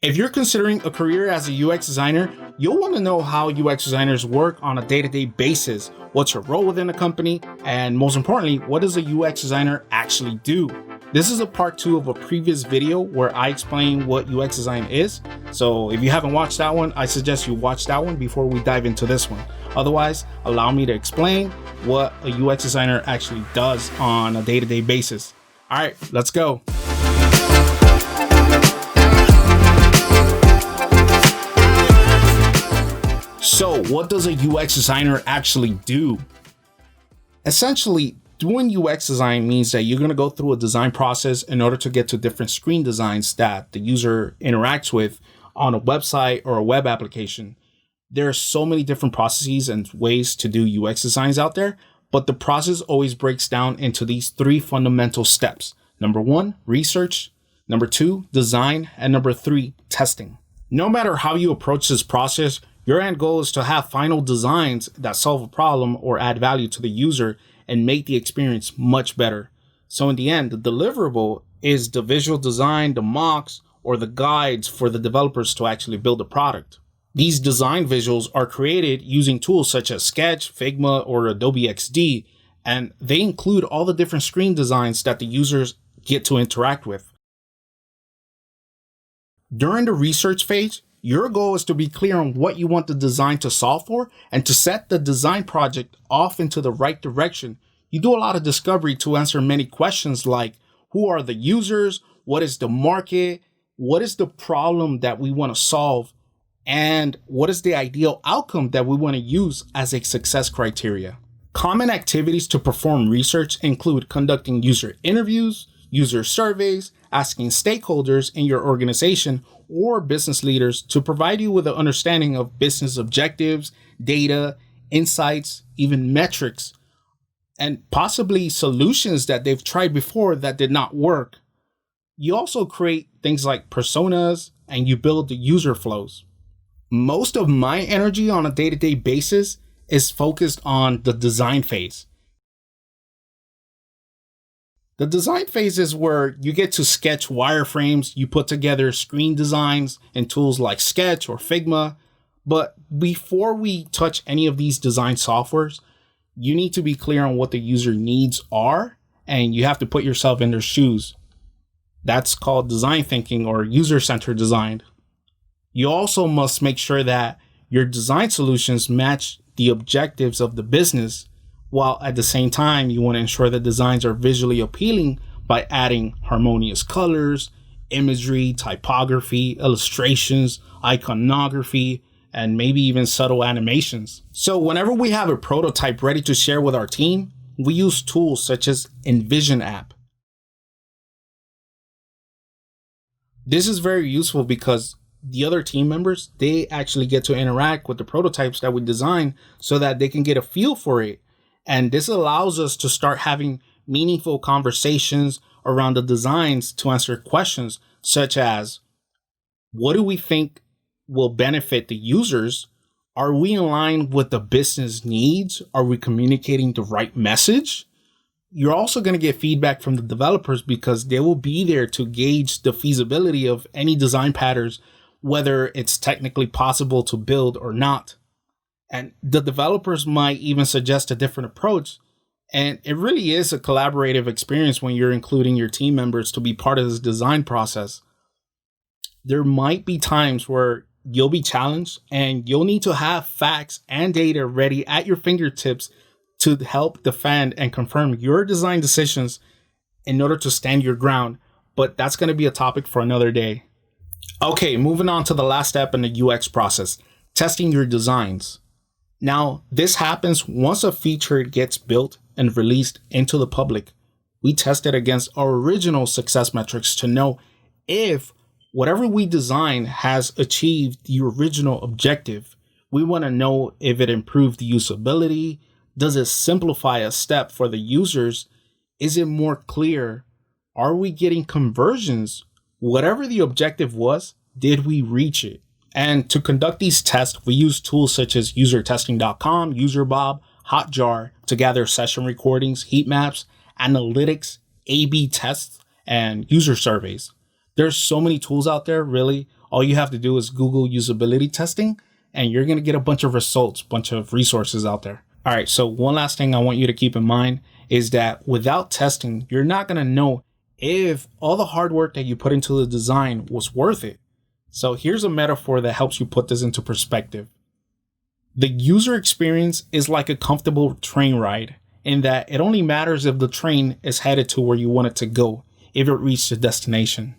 If you're considering a career as a UX designer, you'll want to know how UX designers work on a day-to-day basis. What's your role within the company? And most importantly, what does a UX designer actually do? This is a part 2 of a previous video where I explain what UX design is. So if you haven't watched that one, I suggest you watch that one before we dive into this one. Otherwise, allow me to explain what a UX designer actually does on a day-to-day basis. All right, let's go. So what does a UX designer actually do? Essentially, doing UX design means that you're going to go through a design process in order to get to different screen designs that the user interacts with on a website or a web application. There are so many different processes and ways to do UX designs out there, but the process always breaks down into these 3 fundamental steps. Number 1, research. Number 2, design. And number 3, testing. No matter how you approach this process, your end goal is to have final designs that solve a problem or add value to the user and make the experience much better. So in the end, the deliverable is the visual design, the mocks, or the guides for the developers to actually build a product. These design visuals are created using tools such as Sketch, Figma, or Adobe XD, and they include all the different screen designs that the users get to interact with. During the research phase, your goal is to be clear on what you want the design to solve for and to set the design project off into the right direction. You do a lot of discovery to answer many questions like, who are the users? What is the market? What is the problem that we want to solve? And what is the ideal outcome that we want to use as a success criteria? Common activities to perform research include conducting user interviews, user surveys, asking stakeholders in your organization or business leaders to provide you with an understanding of business objectives, data, insights, even metrics, and possibly solutions that they've tried before that did not work. You also create things like personas and you build the user flows. Most of my energy on a day-to-day basis is focused on the design phase. The design phase is where you get to sketch wireframes, you put together screen designs in tools like Sketch or Figma. But before we touch any of these design softwares, you need to be clear on what the user needs are, and you have to put yourself in their shoes. That's called design thinking or user-centered design. You also must make sure that your design solutions match the objectives of the business, while at the same time, you want to ensure that designs are visually appealing by adding harmonious colors, imagery, typography, illustrations, iconography, and maybe even subtle animations. So whenever we have a prototype ready to share with our team, we use tools such as InVision app. This is very useful because the other team members, they actually get to interact with the prototypes that we design so that they can get a feel for it. And this allows us to start having meaningful conversations around the designs to answer questions such as, what do we think will benefit the users? Are we in line with the business needs? Are we communicating the right message? You're also going to get feedback from the developers because they will be there to gauge the feasibility of any design patterns, whether it's technically possible to build or not. And the developers might even suggest a different approach. And it really is a collaborative experience when you're including your team members to be part of this design process. There might be times where you'll be challenged and you'll need to have facts and data ready at your fingertips to help defend and confirm your design decisions in order to stand your ground. But that's going to be a topic for another day. Okay, moving on to the last step in the UX process, testing your designs. Now, this happens once a feature gets built and released into the public. We test it against our original success metrics to know if whatever we design has achieved the original objective. We want to know if it improved the usability. Does it simplify a step for the users? Is it more clear? Are we getting conversions? Whatever the objective was, did we reach it? And to conduct these tests, we use tools such as usertesting.com, UserBob, Hotjar to gather session recordings, heat maps, analytics, A/B tests, and user surveys. There's so many tools out there, really. All you have to do is Google usability testing, and you're going to get a bunch of results, bunch of resources out there. All right, so one last thing I want you to keep in mind is that without testing, you're not going to know if all the hard work that you put into the design was worth it. So here's a metaphor that helps you put this into perspective. The user experience is like a comfortable train ride, in that it only matters if the train is headed to where you want it to go, if it reached the destination.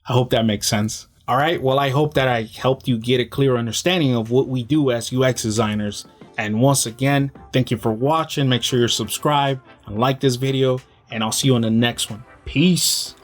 I hope that makes sense. All right, well, I hope that I helped you get a clear understanding of what we do as UX designers. And once again, thank you for watching. Make sure you're subscribed and like this video, and I'll see you on the next one. Peace.